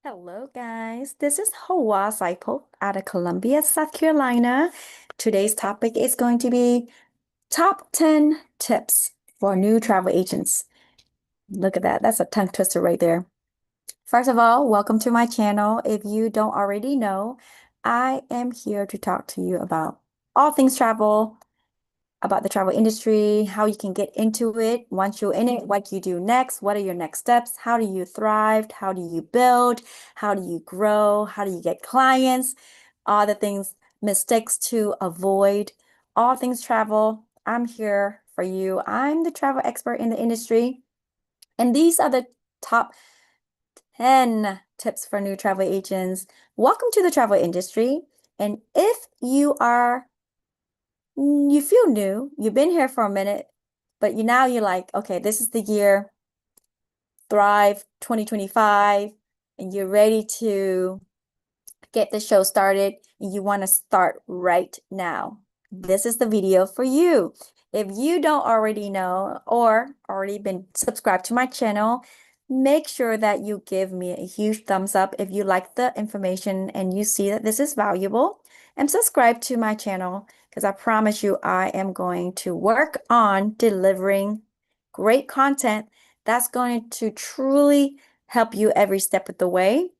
Hello, guys. This is Hawa Saipo out of Columbia, South Carolina. Today's topic is going to be top 10 tips for new travel agents. Look at that. That's a tongue twister right there. First of all, welcome to my channel. If you don't already know, I am here to talk to you about all things travel, about the travel industry, how you can get into it once you're in it, what you do next, what are your next steps, how do you thrive, how do you build, how do you grow, how do you get clients, all the things, mistakes to avoid, all things travel. I'm here for you. I'm the travel expert in the industry, and these are the top 10 tips for new travel agents. Welcome to the travel industry. And if you feel new, you've been here for a minute, but you're like, okay, this is the year, Thrive 2025, and you're ready to get the show started, and you want to start right now. This is the video for you. If you don't already know or already been subscribed to my channel, make sure that you give me a huge thumbs up if you like the information and you see that this is valuable, and subscribe to my channel because I promise you I am going to work on delivering great content that's going to truly help you every step of the way.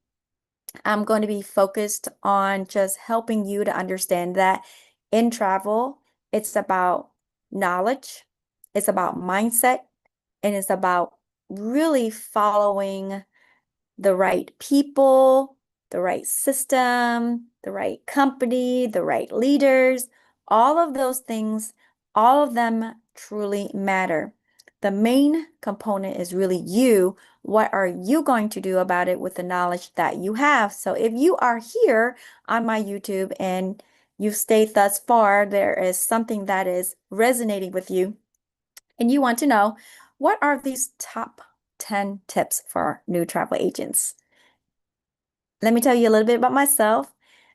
I'm going to be focused on just helping you to understand that in travel, it's about knowledge, it's about mindset, and it's about really following the right people, the right system, the right company, the right leaders. All of those things, all of them truly matter. The main component is really you. What are you going to do about it with the knowledge that you have? So if you are here on my YouTube and you've stayed thus far, there is something that is resonating with you, and you want to know, what are these top 10 tips for new travel agents? Let me tell you a little bit about myself.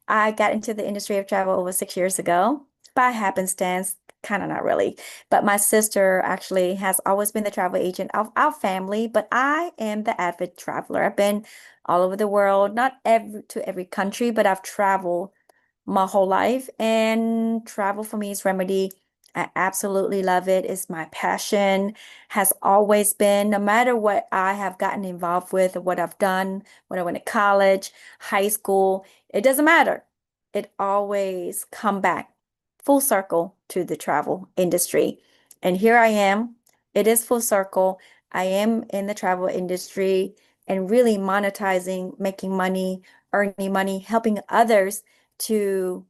I got into the industry of travel over 6 years ago by happenstance, kind of not really. But my sister actually has always been the travel agent of our family, but I am the avid traveler. I've been all over the world, not every country, but I've traveled my whole life, and travel for me is remedy. I absolutely love it. It's my passion, has always been, no matter what I have gotten involved with or what I've done when I went to college, high school, it doesn't matter. It always come back full circle to the travel industry. And here I am. It is full circle. I am in the travel industry and really monetizing, making money, earning money, helping others to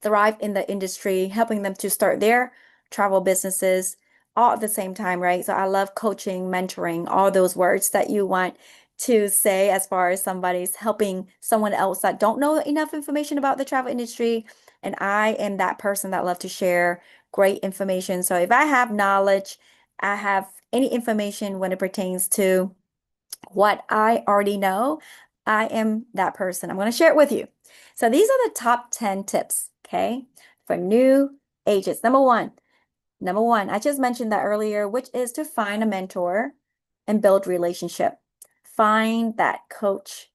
thrive in the industry, helping them to start their travel businesses all at the same time, right? So I love coaching, mentoring, all those words that you want to say as far as somebody's helping someone else that don't know enough information about the travel industry. And I am that person that love to share great information. So if I have knowledge, I have any information when it pertains to what I already know, I am that person. I'm going to share it with you. So these are the top 10 tips, okay, for new agents. Number one, I just mentioned that earlier, which is to find a mentor and build relationship. Find that coach,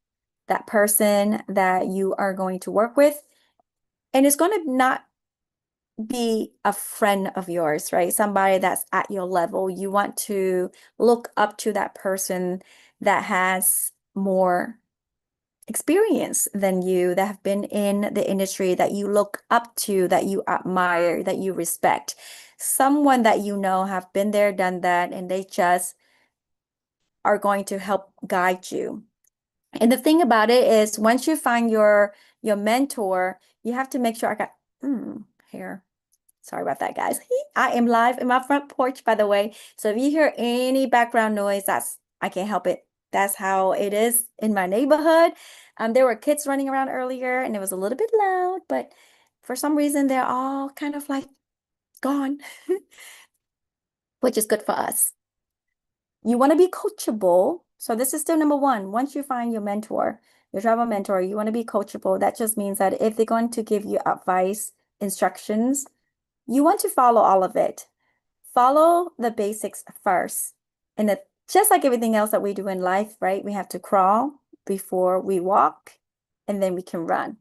that person that you are going to work with, and it's going to not be a friend of yours, right? Somebody that's at your level. You want to look up to that person that has more experience than you, that have been in the industry, that you look up to, that you admire, that you respect. Someone that you know have been there, done that, and they just are going to help guide you. And the thing about it is, once you find your mentor, you have to make sure I got hair. Sorry about that, guys. I am live in my front porch, by the way. So if you hear any background noise, I can't help it. That's how it is in my neighborhood. There were kids running around earlier, and it was a little bit loud, but for some reason they're all kind of like gone, which is good for us. You want to be coachable. So this is still number one. Once you find your mentor, your travel mentor, you want to be coachable. That just means that if they're going to give you advice, instructions, you want to follow all of it. Follow the basics first. And just like everything else that we do in life, right? We have to crawl before we walk, and then we can run.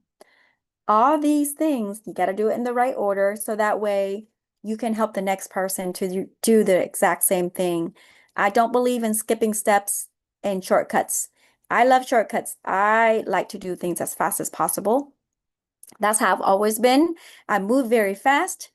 All these things, you got to do it in the right order so that way you can help the next person to do the exact same thing. I don't believe in skipping steps and shortcuts. I love shortcuts. I like to do things as fast as possible. That's how I've always been. I move very fast,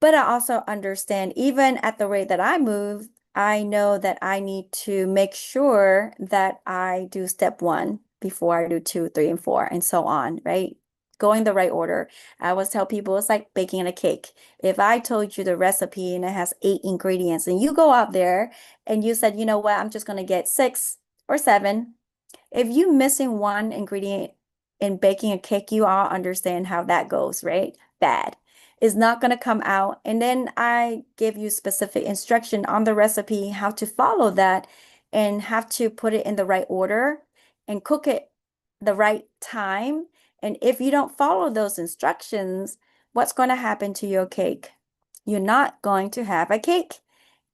but I also understand even at the rate that I move, I know that I need to make sure that I do step one before I do two, three, and four, and so on, right? Going the right order. I always tell people it's like baking a cake. If I told you the recipe and it has 8 ingredients, and you go out there and you said, you know what, I'm just going to get 6 or 7. If you missing one ingredient in baking a cake, you all understand how that goes, right? Bad. It's not going to come out. And then I give you specific instruction on the recipe, how to follow that and have to put it in the right order and cook it the right time. And if you don't follow those instructions, what's going to happen to your cake? You're not going to have a cake.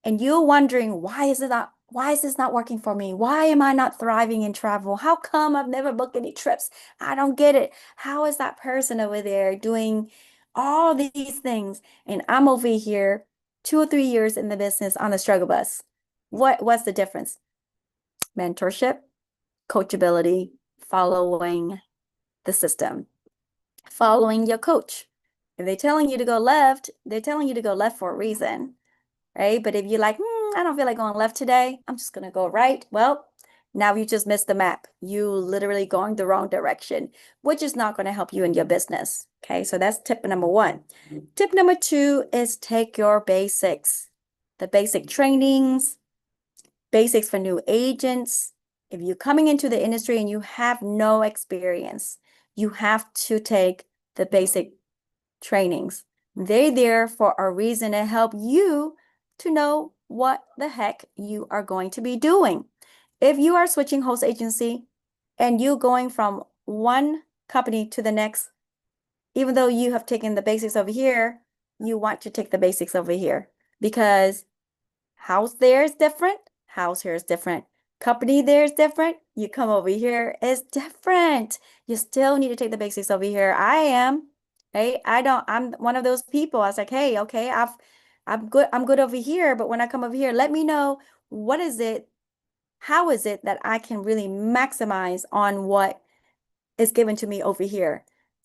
And you're wondering, why is this not working for me? Why am I not thriving in travel? How come I've never booked any trips? I don't get it. How is that person over there doing all these things? And I'm over here 2 or 3 years in the business on the struggle bus. What's the difference? Mentorship, coachability, following the system, following your coach. If they're telling you to go left, they're telling you to go left for a reason. Right? But if you're like, I don't feel like going left today, I'm just going to go right. Well, now you just missed the map. You literally going the wrong direction, which is not going to help you in your business. Okay, so that's tip number one. Tip number two is take your basics, the basic trainings, basics for new agents. If you're coming into the industry and you have no experience, you have to take the basic trainings. They're there for a reason to help you to know what the heck you are going to be doing. If you are switching host agency and you going from one company to the next, even though you have taken the basics over here, you want to take the basics over here because house there is different, house here is different, company there is different. You come over here, it's different. You still need to take the basics over here. I am, right? I'm one of those people. I was like, hey, okay, I'm good over here, but when I come over here, let me know what is it, how is it that I can really maximize on what is given to me over here.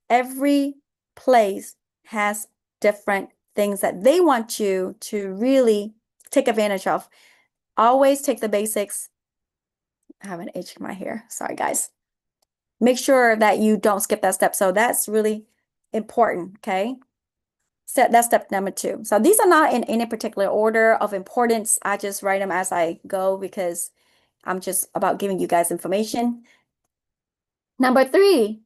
Every place has different things that they want you to really take advantage of. Always take the basics. I have an itch in my hair. Sorry, guys. Make sure that you don't skip that step. So that's really important, okay? That's step number two. So these are not in any particular order of importance. I just write them as I go because I'm just about giving you guys information. Number three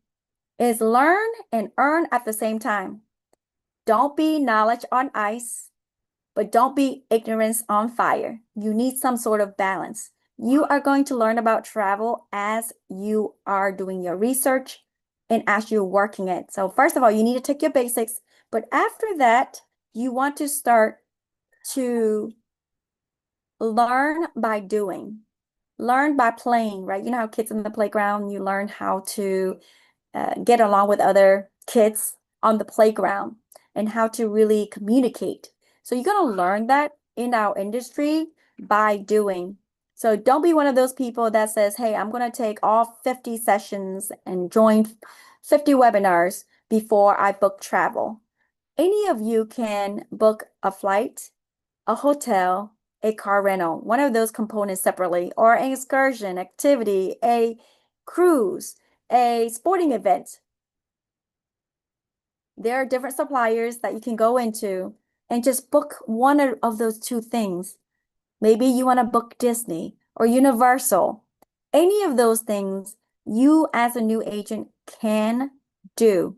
is learn and earn at the same time. Don't be knowledge on ice, but don't be ignorance on fire. You need some sort of balance. You are going to learn about travel as you are doing your research and as you're working it. So first of all, you need to take your basics, but after that, you want to start to learn by doing, learn by playing, right? You know how kids in the playground, you learn how to get along with other kids on the playground and how to really communicate. So you're going to learn that in our industry by doing. So don't be one of those people that says, hey, I'm going to take all 50 sessions and join 50 webinars before I book travel. Any of you can book a flight, a hotel, a car rental, one of those components separately, or an excursion, activity, a cruise, a sporting event. There are different suppliers that you can go into and just book one of those two things. Maybe you want to book Disney or Universal. Any of those things you as a new agent can do.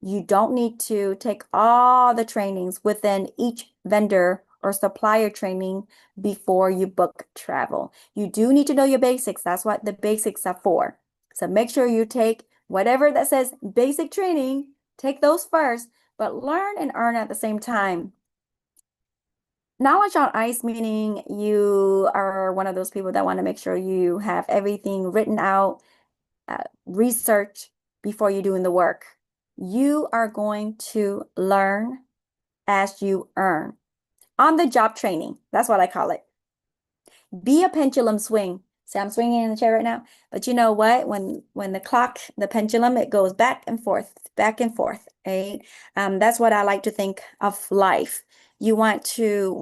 You don't need to take all the trainings within each vendor or supplier training before you book travel. You do need to know your basics. That's what the basics are for. So make sure you take whatever that says basic training, take those first, but learn and earn at the same time. Knowledge on ice, meaning you are one of those people that want to make sure you have everything written out, research before you're doing the work. You are going to learn as you earn. On the job training, that's what I call it. Be a pendulum swing. See, I'm swinging in the chair right now, but you know what? When the clock, the pendulum, it goes back and forth, right? That's what I like to think of life. You want to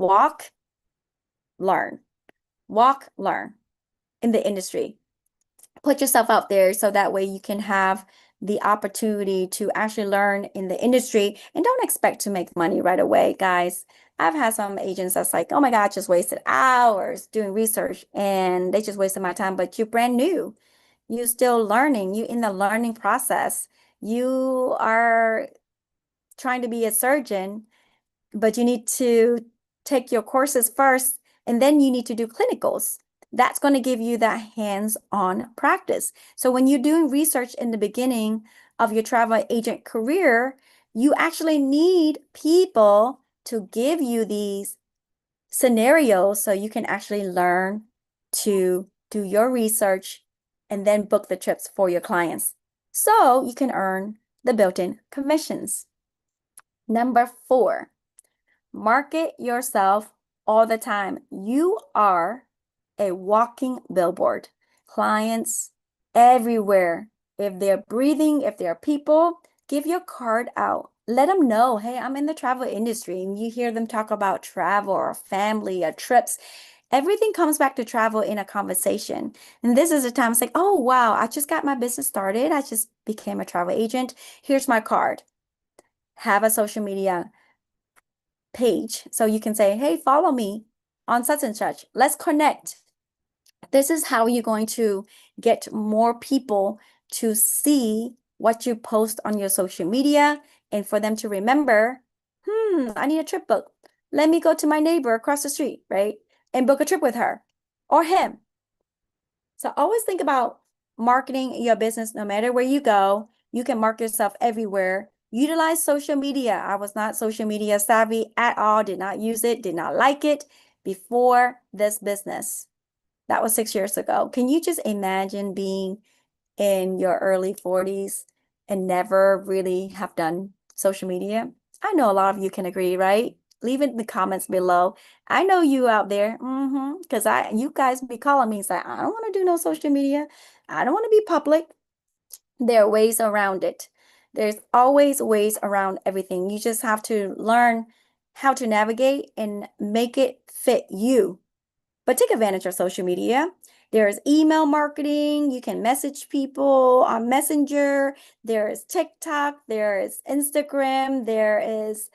learn, walk, learn in the industry. Put yourself out there so that way you can have the opportunity to actually learn in the industry and don't expect to make money right away, guys. I've had some agents that's like, oh my God, I just wasted hours doing research and they just wasted my time, but you're brand new. You're still learning. You're in the learning process. You are trying to be a surgeon, but you need to take your courses first, and then you need to do clinicals. That's going to give you that hands-on practice. So when you're doing research in the beginning of your travel agent career, you actually need people to give you these scenarios so you can actually learn to do your research and then book the trips for your clients so you can earn the built-in commissions. Number 4, market yourself all the time. You are a walking billboard. Clients everywhere. If they're breathing, if they're people, give your card out. Let them know, hey, I'm in the travel industry. And you hear them talk about travel or family or trips. Everything comes back to travel in a conversation. And this is a time it's like, oh, wow, I just got my business started. I just became a travel agent. Here's my card. Have a social media page. So you can say, hey, follow me on such and such. Let's connect. This is how you're going to get more people to see what you post on your social media and for them to remember, I need a trip book. Let me go to my neighbor across the street, right? And book a trip with her or him. So always think about marketing your business no matter where you go. You can market yourself everywhere. Utilize social media. I was not social media savvy at all, did not use it, did not like it before this business. That was 6 years ago. Can you just imagine being in your early 40s and never really have done social media? I know a lot of you can agree, right? Leave it in the comments below. I know you out there, because you guys be calling me and say, I don't want to do no social media. I don't want to be public. There are ways around it. There's always ways around everything. You just have to learn how to navigate and make it fit you. But take advantage of social media. There's email marketing. You can message people on Messenger. There is TikTok. There is Instagram. There is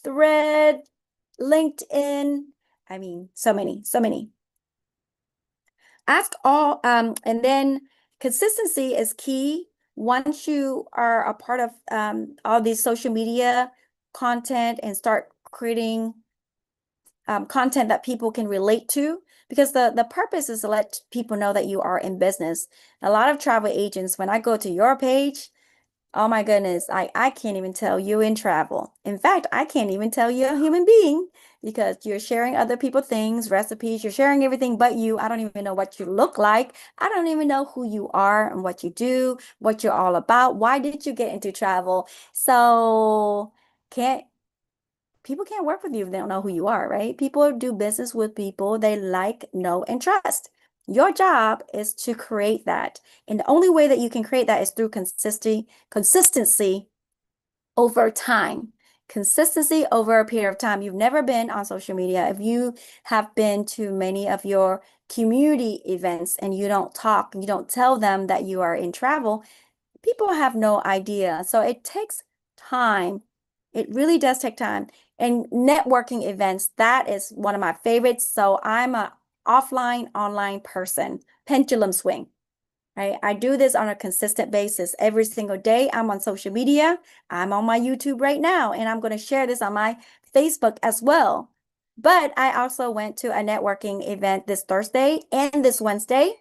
Thread, LinkedIn. I mean, so many, so many. Ask all, and then consistency is key. Once you are a part of all these social media content and start creating content that people can relate to, because the purpose is to let people know that you are in business. A lot of travel agents, when I go to your page, oh my goodness, I can't even tell you in travel. In fact, I can't even tell you a human being because you're sharing other people things, recipes, you're sharing everything but you. I don't even know what you look like. I don't even know who you are and what you do, what you're all about. Why did you get into travel? So people can't work with you if they don't know who you are, right? People do business with people they like, know, and trust. Your job is to create that. And the only way that you can create that is through consistency over time. Consistency over a period of time. You've never been on social media. If you have been to many of your community events and you don't talk, you don't tell them that you are in travel, people have no idea. So it takes time. It really does take time. And networking events, that is one of my favorites. So I'm a offline, online person, pendulum swing, right? I do this on a consistent basis. Every single day, I'm on social media. I'm on my YouTube right now, and I'm going to share this on my Facebook as well. But I also went to a networking event this Thursday and this Wednesday.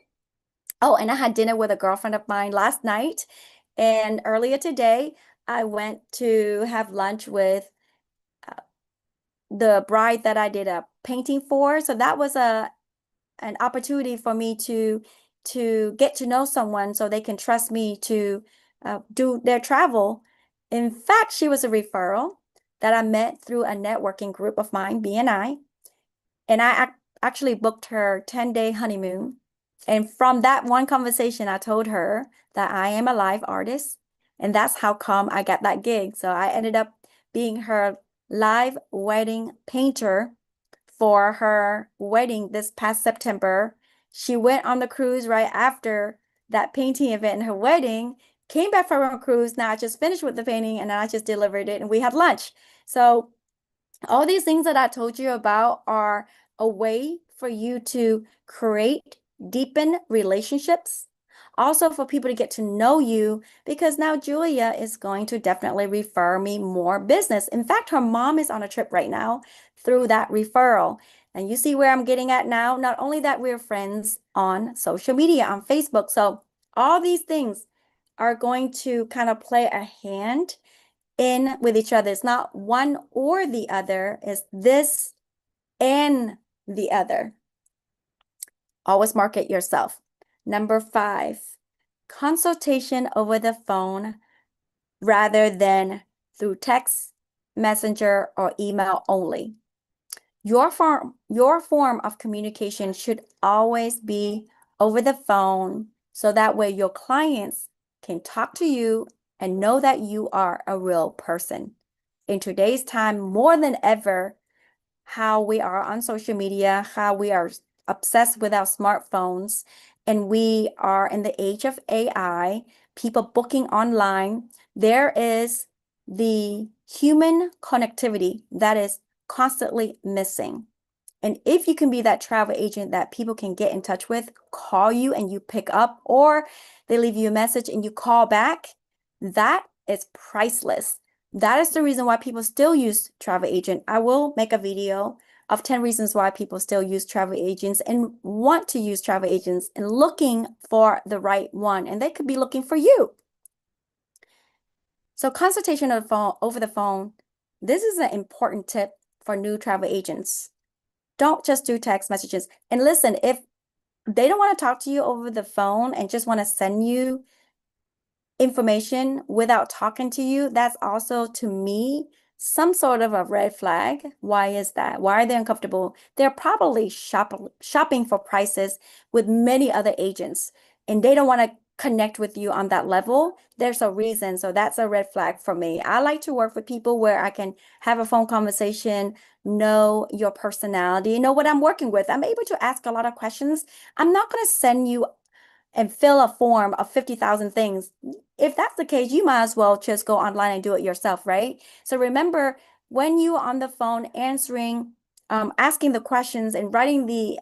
Oh, and I had dinner with a girlfriend of mine last night. And earlier today, I went to have lunch with the bride that I did a painting for. So that was an opportunity for me to get to know someone so they can trust me to do their travel. In fact, she was a referral that I met through a networking group of mine, BNI, and I actually booked her 10-day honeymoon. And from that one conversation, I told her that I am a live artist, and that's how come I got that gig. So I ended up being her live wedding painter for her wedding this past September. She went on the cruise right after that painting event and her wedding, came back from her cruise. Now I just finished with the painting and then I just delivered it and we had lunch. So all these things that I told you about are a way for you to create, deepen relationships. Also for people to get to know you, because now Julia is going to definitely refer me more business. In fact, her mom is on a trip right now through that referral. And you see where I'm getting at now? Not only that we're friends on social media, on Facebook. So all these things are going to kind of play a hand in with each other. It's not one or the other, it's this and the other. Always market yourself. Number 5, consultation over the phone rather than through text, messenger, or email only. Your form of communication should always be over the phone, so that way your clients can talk to you and know that you are a real person. In today's time, more than ever, how we are on social media, how we are obsessed with our smartphones, and we are in the age of AI, people booking online, there is the human connectivity that is constantly missing. And if you can be that travel agent that people can get in touch with, call you and you pick up, or they leave you a message and you call back, that is priceless. That is the reason why people still use travel agent. I will make a video of 10 reasons why people still use travel agents and want to use travel agents and looking for the right one. And they could be looking for you. So consultation on the phone, over the phone, this is an important tip for new travel agents. Don't just do text messages. And listen, if they don't want to talk to you over the phone and just want to send you information without talking to you, that's also, to me, some sort of a red flag. Why is that? Why are they uncomfortable? They're probably shopping for prices with many other agents, and they don't want to connect with you on that level. There's a reason. So that's a red flag for me. I like to work with people where I can have a phone conversation, know your personality, know what I'm working with. I'm able to ask a lot of questions. I'm not going to send you and fill a form of 50,000 things. If that's the case, you might as well just go online and do it yourself, right? So remember, when you are on the phone answering, asking the questions and writing the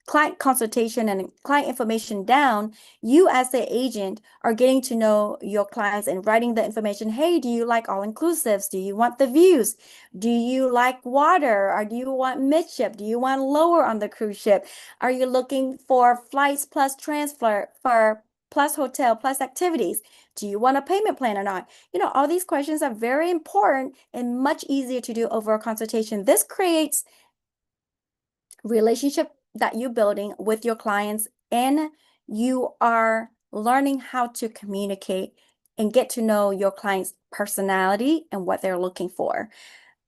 client consultation and client information down, you as the agent are getting to know your clients and writing the information. Hey, do you like all-inclusives? Do you want the views? Do you like water? Or do you want midship? Do you want lower on the cruise ship? Are you looking for flights plus transfer, for plus hotel plus activities? Do you want a payment plan or not? You know, all these questions are very important and much easier to do over a consultation. This creates relationship that you're building with your clients, and you are learning how to communicate and get to know your client's personality and what they're looking for.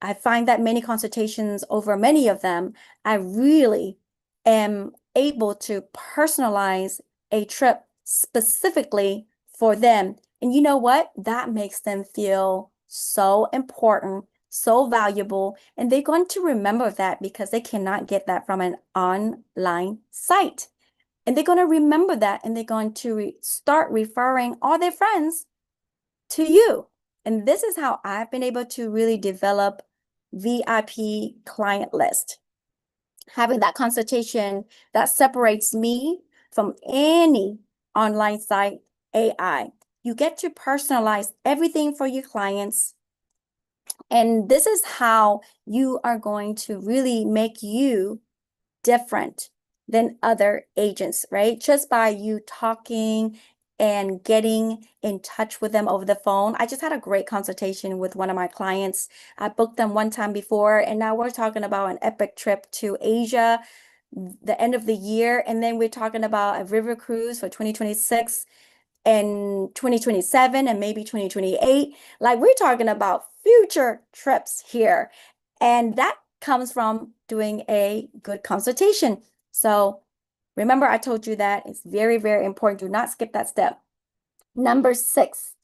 I find that many consultations, over many of them, I really am able to personalize a trip specifically for them. And you know what? That makes them feel so important, so valuable, and they're going to remember that because they cannot get that from an online site. And they're going to remember that, and they're going to start referring all their friends to you. And this is how I've been able to really develop VIP client list. Having that consultation that separates me from any online site AI. You get to personalize everything for your clients. And this is how you are going to really make you different than other agents, right? Just by you talking and getting in touch with them over the phone. I just had a great consultation with one of my clients. I booked them one time before, and now we're talking about an epic trip to Asia, the end of the year. And then we're talking about a river cruise for 2026 and 2027 and maybe 2028. Like, we're talking about future trips here. And that comes from doing a good consultation. So remember, I told you that it's very, very important. Do not skip that step. Number 6,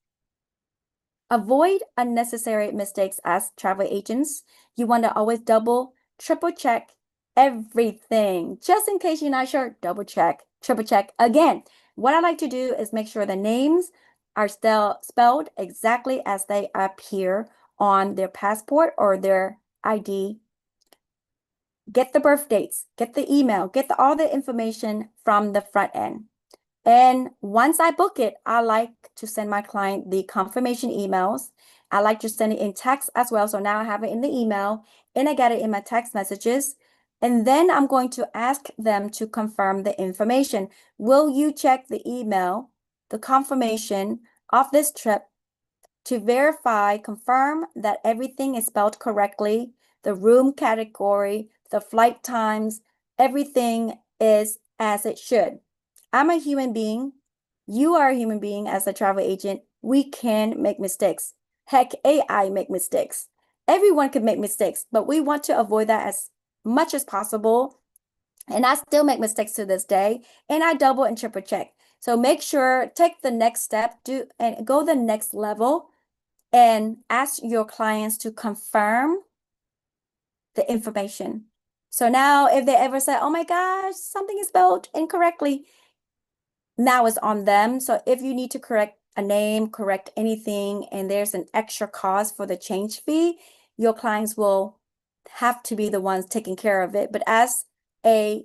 avoid unnecessary mistakes as travel agents. You want to always double, triple check everything. Just in case you're not sure, double check, triple check again. What I like to do is make sure the names are still spelled exactly as they appear on their passport or their ID. Get the birth dates, get the email, get all the information from the front end. And once I book it, I like to send my client the confirmation emails. I like to send it in text as well. So now I have it in the email and I get it in my text messages. And then I'm going to ask them to confirm the information. Will you check the email, the confirmation of this trip to verify, confirm that everything is spelled correctly, the room category, the flight times, everything is as it should. I'm a human being. You are a human being as a travel agent. We can make mistakes. Heck, AI make mistakes. Everyone can make mistakes, but we want to avoid that as much as possible. And I still make mistakes to this day, and I double and triple check. So make sure, take the next step, do and go the next level and ask your clients to confirm the information. So now if they ever say, oh my gosh, something is spelled incorrectly, now it's on them. So if you need to correct a name, correct anything, and there's an extra cost for the change fee, your clients will have to be the ones taking care of it. But as an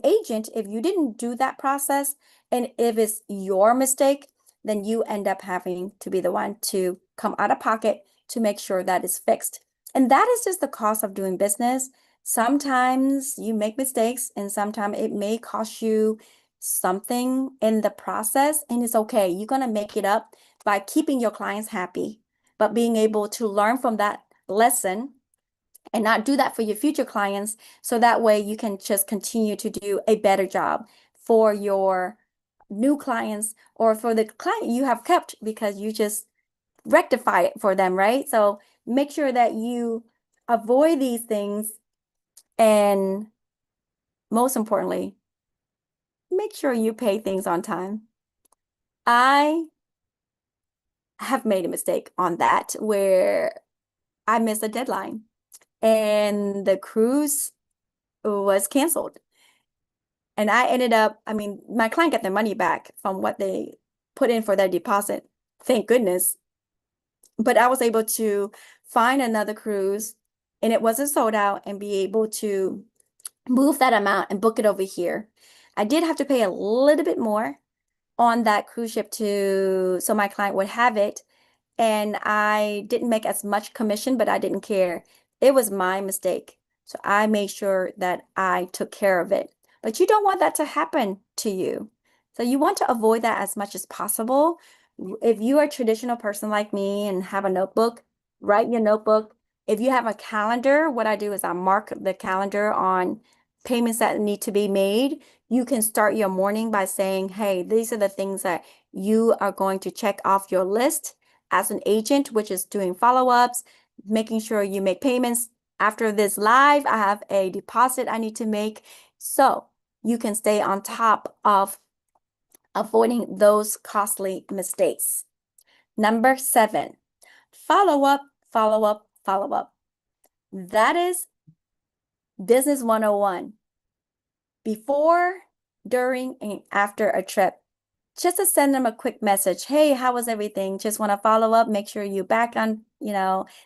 agent, if you didn't do that process, and if it's your mistake, then you end up having to be the one to come out of pocket to make sure that it's fixed. And that is just the cost of doing business. Sometimes you make mistakes, and sometimes it may cost you something in the process, and it's okay. You're going to make it up by keeping your clients happy, but being able to learn from that lesson and not do that for your future clients. So that way you can just continue to do a better job for your new clients or for the client you have kept because you just rectify it for them, right? So make sure that you avoid these things, and most importantly, make sure you pay things on time. I have made a mistake on that where I missed a deadline and the cruise was canceled. And I ended up, I mean, my client got their money back from what they put in for their deposit. Thank goodness. But I was able to find another cruise and it wasn't sold out and be able to move that amount and book it over here. I did have to pay a little bit more on that cruise ship so my client would have it. And I didn't make as much commission, but I didn't care. It was my mistake. So I made sure that I took care of it. But you don't want that to happen to you. So you want to avoid that as much as possible. If you are a traditional person like me and have a notebook, write in your notebook. If you have a calendar, what I do is I mark the calendar on payments that need to be made. You can start your morning by saying, hey, these are the things that you are going to check off your list as an agent, which is doing follow-ups, making sure you make payments. After this live, I have a deposit I need to make. So you can stay on top of avoiding those costly mistakes. Number 7, follow up, follow up, follow up. That is business 101. Before, during, and after a trip, just to send them a quick message. Hey, how was everything? Just want to follow up, make sure you're back on,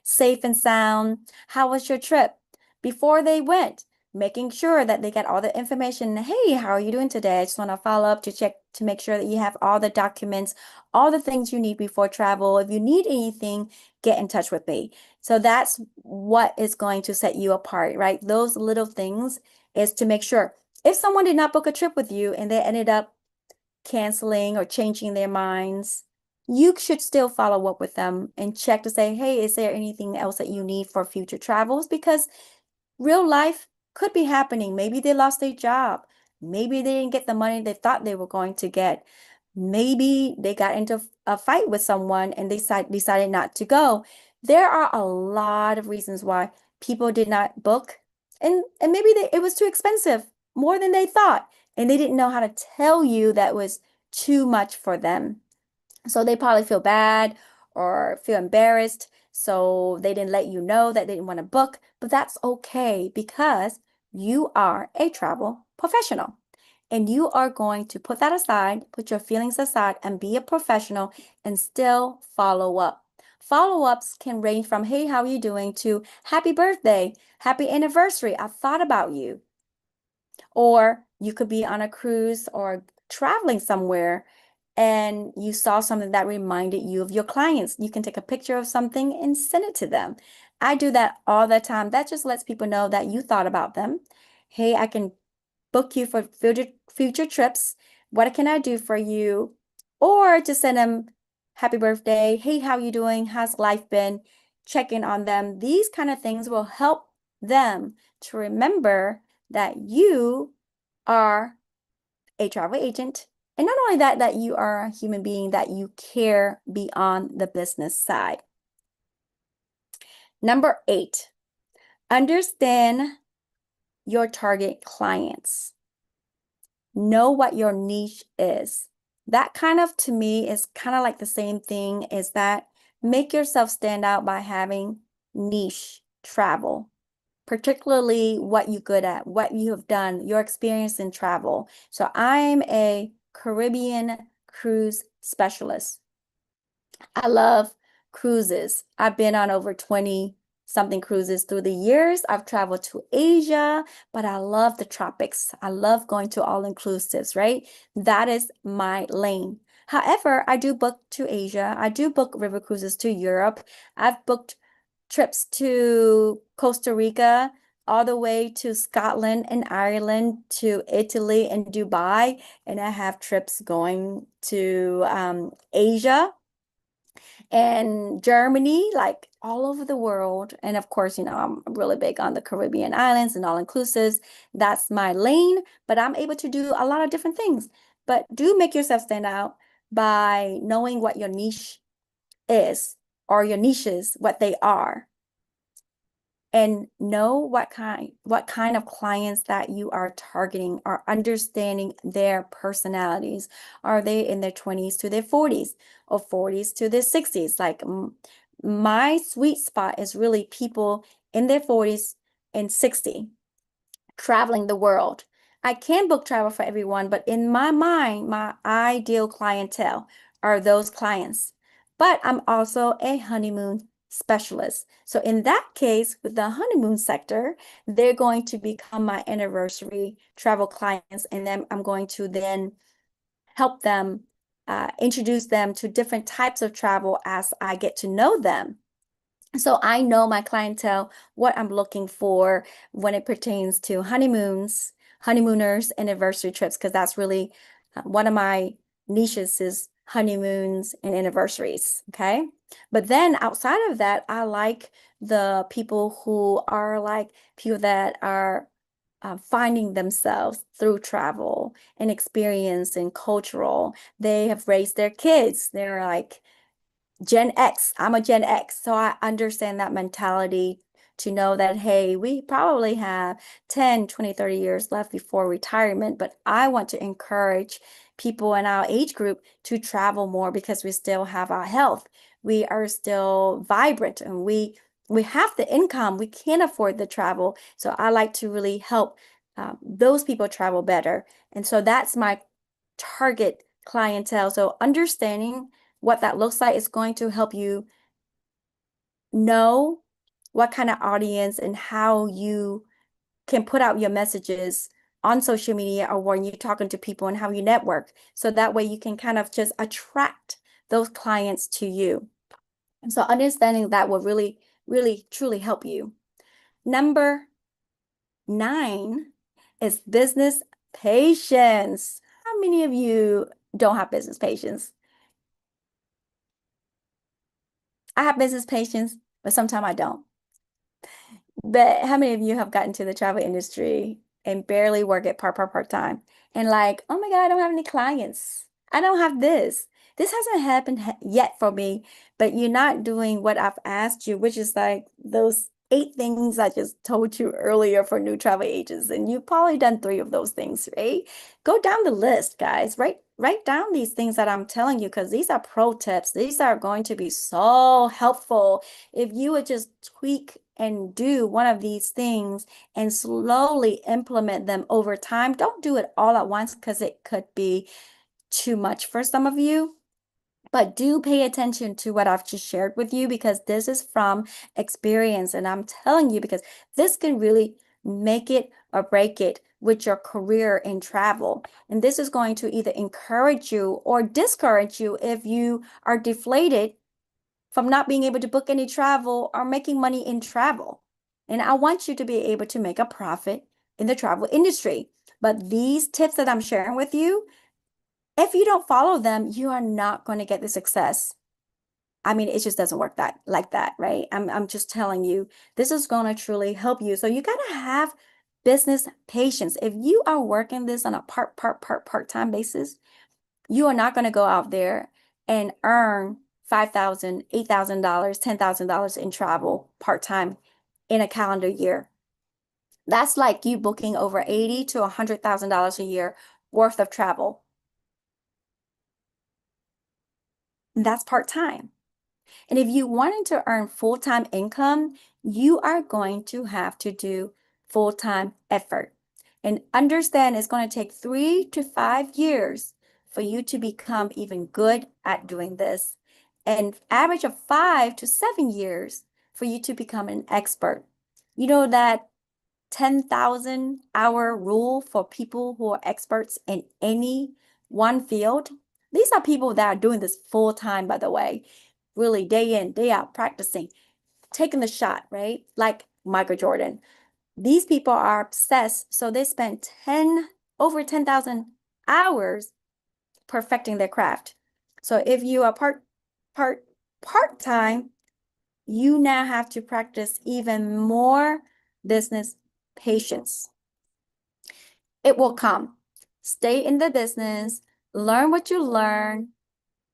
safe and sound. How was your trip? Before they went, making sure that they get all the information. Hey, how are you doing today? I just want to follow up to check to make sure that you have all the documents, all the things you need before travel. If you need anything, get in touch with me. So that's what is going to set you apart, right? Those little things is to make sure if someone did not book a trip with you and they ended up canceling or changing their minds, you should still follow up with them and check to say, hey, is there anything else that you need for future travels? Because real life could be happening. Maybe they lost their job. Maybe they didn't get the money they thought they were going to get. Maybe they got into a fight with someone and they decided not to go. There are a lot of reasons why people did not book, and maybe it was too expensive, more than they thought, and they didn't know how to tell you that was too much for them. So they probably feel bad or feel embarrassed. So they didn't let you know that they didn't want to book, but that's okay because you are a travel professional and you are going to put that aside, put your feelings aside, and be a professional and still follow up. Follow-ups can range from, hey, how are you doing, to happy birthday, happy anniversary, I thought about you. Or you could be on a cruise or traveling somewhere and you saw something that reminded you of your clients. You can take a picture of something and send it to them. I do that all the time. That just lets people know that you thought about them. Hey, I can book you for future trips. What can I do for you? Or just send them happy birthday. Hey, how you doing? How's life been? Check in on them. These kind of things will help them to remember that you are a travel agent. And not only that, that you are a human being, that you care beyond the business side. Number 8, understand your target clients. Know what your niche is. That kind of, to me, is kind of like the same thing, is that make yourself stand out by having niche travel, particularly what you're good at, what you have done, your experience in travel. So I'm a Caribbean cruise specialist. I love cruises. I've been on over 20 something cruises through the years. I've traveled to Asia, but I love the tropics. I love going to all inclusives, right? That is my lane. However, I do book to Asia. I do book river cruises to Europe. I've booked trips to Costa Rica, all the way to Scotland and Ireland, to Italy and Dubai. And I have trips going to Asia and Germany, like all over the world. And of course, I'm really big on the Caribbean islands and all inclusives. That's my lane, but I'm able to do a lot of different things. But do make yourself stand out by knowing what your niche is, or your niches, what they are, and know what kind of clients that you are targeting, or understanding their personalities. Are they in their 20s to their 40s, or 40s to their 60s? Like my sweet spot is really people in their 40s and 60 traveling the world. I can book travel for everyone, but in my mind, my ideal clientele are those clients. But I'm also a honeymoon specialist. So in that case, with the honeymoon sector, they're going to become my anniversary travel clients, and then I'm going to then help them, introduce them to different types of travel as I get to know them. So I know my clientele, what I'm looking for when it pertains to honeymooners, anniversary trips, because that's really one of my niches, is honeymoons and anniversaries. Okay. But then outside of that, I like the people who are like people that are finding themselves through travel and experience and cultural. They have raised their kids. They're like Gen X. I'm a Gen X, so I understand that mentality, to know that, hey, we probably have 10, 20, 30 years left before retirement, but I want to encourage people in our age group to travel more because we still have our health. We are still vibrant, and we have the income. We can't afford the travel. So I like to really help those people travel better. And so that's my target clientele. So understanding what that looks like is going to help you know what kind of audience and how you can put out your messages on social media, or when you're talking to people, and how you network. So that way you can kind of just attract those clients to you. And so understanding that will really, really, truly help you. Number 9 is business patience. How many of you don't have business patience. I have business patience, but sometimes I don't. But how many of you have gotten to the travel industry and barely work at part-time and like, oh my God, I don't have any clients. I don't have this. This hasn't happened yet for me, but you're not doing what I've asked you, which is like those 8 things I just told you earlier for new travel agents. And you've probably done 3 of those things, right? Go down the list, guys. Write down these things that I'm telling you because these are pro tips. These are going to be so helpful if you would just tweak and do one of these things and slowly implement them over time. Don't do it all at once because it could be too much for some of you. But do pay attention to what I've just shared with you because this is from experience. And I'm telling you because this can really make it or break it with your career in travel. And this is going to either encourage you or discourage you if you are deflated from not being able to book any travel or making money in travel. And I want you to be able to make a profit in the travel industry. But these tips that I'm sharing with you, if you don't follow them, you are not going to get the success. I mean, it just doesn't work that like that, right? I'm just telling you, this is going to truly help you. So you got to have business patience. If you are working this on a part-time basis, you are not going to go out there and earn $5,000, $8,000, $10,000 in travel part-time in a calendar year. That's like you booking over $80,000 to $100,000 a year worth of travel. That's part-time. And if you wanted to earn full-time income, you are going to have to do full-time effort. And understand it's going to take 3 to 5 years for you to become even good at doing this. And average of 5 to 7 years for you to become an expert. You know that 10,000 hour rule for people who are experts in any one field? These are people that are doing this full time, by the way, really day in, day out, practicing, taking the shot, right? Like Michael Jordan. These people are obsessed, so they spend over 10,000 hours perfecting their craft. So if you are part-time, you now have to practice even more business patience. It will come. Stay in the business, learn what you learn.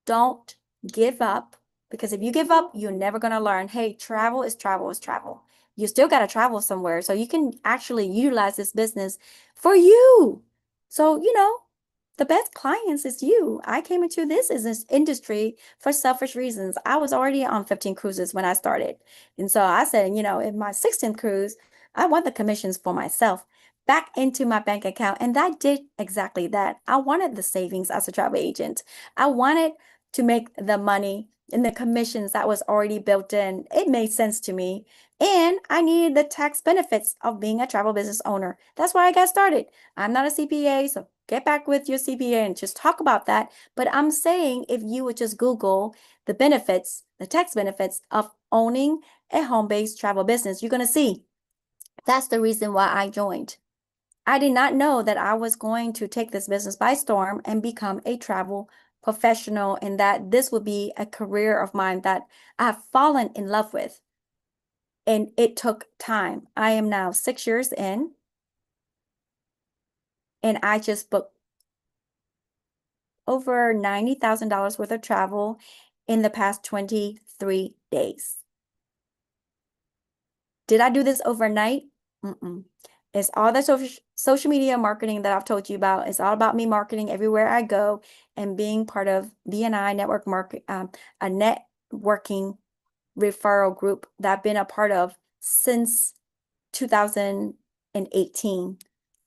Don't give up because if you give up, you're never going to learn. Hey, travel is travel is travel. You still got to travel somewhere so you can actually utilize this business for you. So, the best clients is you. I came into this industry for selfish reasons. I was already on 15 cruises when I started. And so I said, in my 16th cruise, I want the commissions for myself back into my bank account. And that did exactly that. I wanted the savings as a travel agent. I wanted to make the money and the commissions that was already built in. It made sense to me. And I needed the tax benefits of being a travel business owner. That's why I got started. I'm not a CPA, so get back with your CPA and just talk about that. But I'm saying if you would just Google the benefits, the tax benefits of owning a home-based travel business, you're going to see that's the reason why I joined. I did not know that I was going to take this business by storm and become a travel professional and that this would be a career of mine that I have fallen in love with. And it took time. I am now 6 years in and I just booked over $90,000 worth of travel in the past 23 days. Did I do this overnight? Mm-mm. It's all the social media marketing that I've told you about. It's all about me marketing everywhere I go and being part of BNI network market, a networking referral group that I've been a part of since 2018.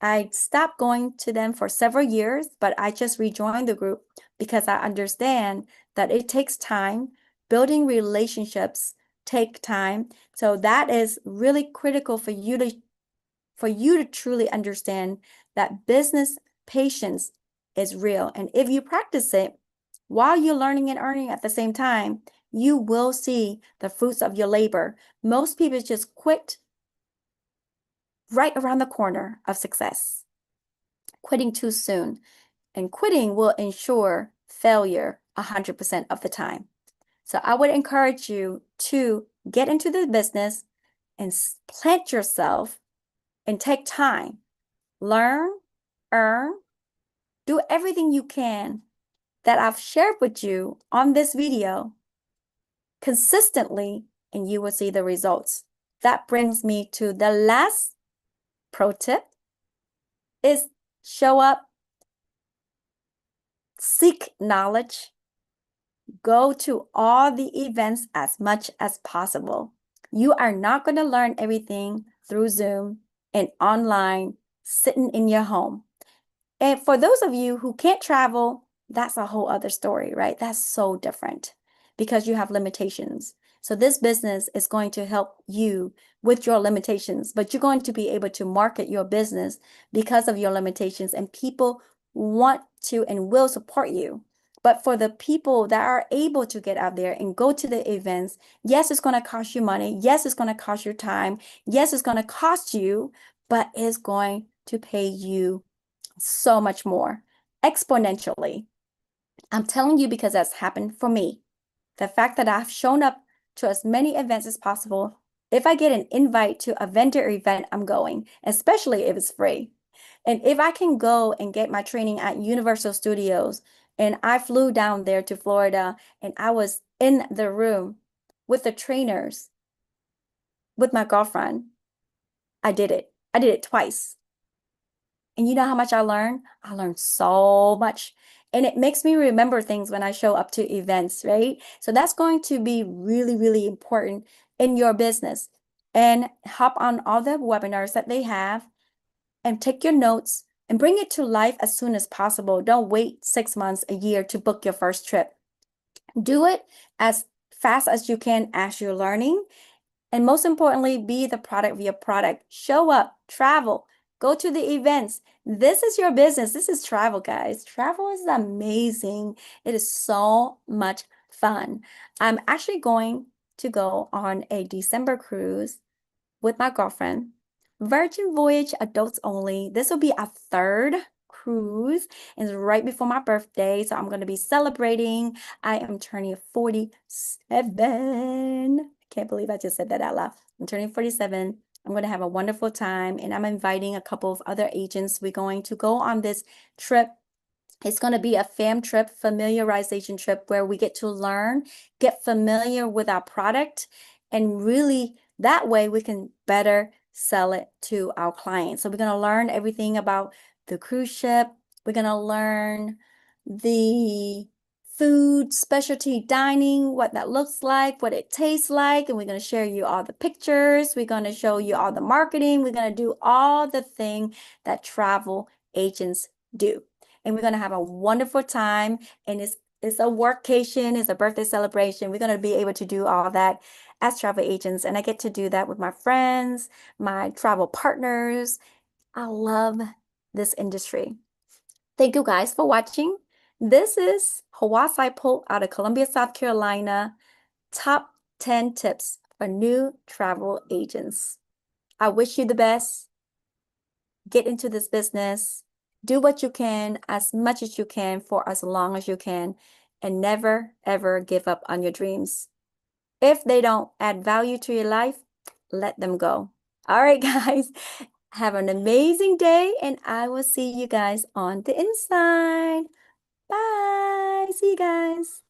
I stopped going to them for several years, but I just rejoined the group because I understand that it takes time. Building relationships take time. So that is really critical for you to truly understand that business patience is real. And if you practice it while you're learning and earning at the same time, you will see the fruits of your labor. Most people just quit right around the corner of success, quitting too soon. and quitting will ensure failure 100% of the time. So I would encourage you to get into the business and plant yourself and take time. Learn, earn, do everything you can that I've shared with you on this video consistently, and you will see the results. That brings me to the last pro tip is show up, seek knowledge, go to all the events as much as possible. You are not going to learn everything through Zoom and online, sitting in your home. And for those of you who can't travel, that's a whole other story, right? That's so different because you have limitations. So this business is going to help you with your limitations, but you're going to be able to market your business because of your limitations, and people want to and will support you. But for the people that are able to get out there and go to the events, yes, it's going to cost you money. Yes, it's going to cost you time. Yes, it's going to cost you, but it's going to pay you so much more exponentially. I'm telling you because that's happened for me. The fact that I've shown up to as many events as possible. If I get an invite to a vendor event, I'm going, especially if it's free. And if I can go and get my training at Universal Studios, and I flew down there to Florida and I was in the room with the trainers with my girlfriend, I did it. I did it twice. And you know how much I learned? I learned so much. And it makes me remember things when I show up to events, right? So that's going to be really, really important in your business. And hop on all the webinars that they have and take your notes and bring it to life as soon as possible. Don't wait 6 months, a year to book your first trip. Do it as fast as you can as you're learning. And most importantly, be the product of your product. Show up, travel, go to the events. This is your business. This is travel, guys. Travel is amazing. It is so much fun. I'm actually going to go on a December cruise with my girlfriend. Virgin Voyage, adults only. This will be our third cruise, and it's right before my birthday, so I'm going to be celebrating. I am turning 47. Can't believe I just said that out loud. I'm turning 47. I'm going to have a wonderful time, and I'm inviting a couple of other agents. We're going to go on this trip. It's going to be a fam trip, familiarization trip, where we get to learn, get familiar with our product, and really that way we can better sell it to our clients. So we're going to learn everything about the cruise ship. We're going to learn the food, specialty dining, what that looks like, what it tastes like, and we're going to share you all the pictures. We're going to show you all the marketing. We're going to do all the thing that travel agents do. And we're going to have a wonderful time. And it's a workcation, it's a birthday celebration. We're going to be able to do all that as travel agents. And I get to do that with my friends, my travel partners. I love this industry. Thank you guys for watching. This is Hawaii Pope out of Columbia, South Carolina. Top 10 tips for new travel agents. I wish you the best. Get into this business. Do what you can, as much as you can, for as long as you can, and never, ever give up on your dreams. If they don't add value to your life, let them go. All right, guys, have an amazing day, and I will see you guys on the inside. Bye. See you guys.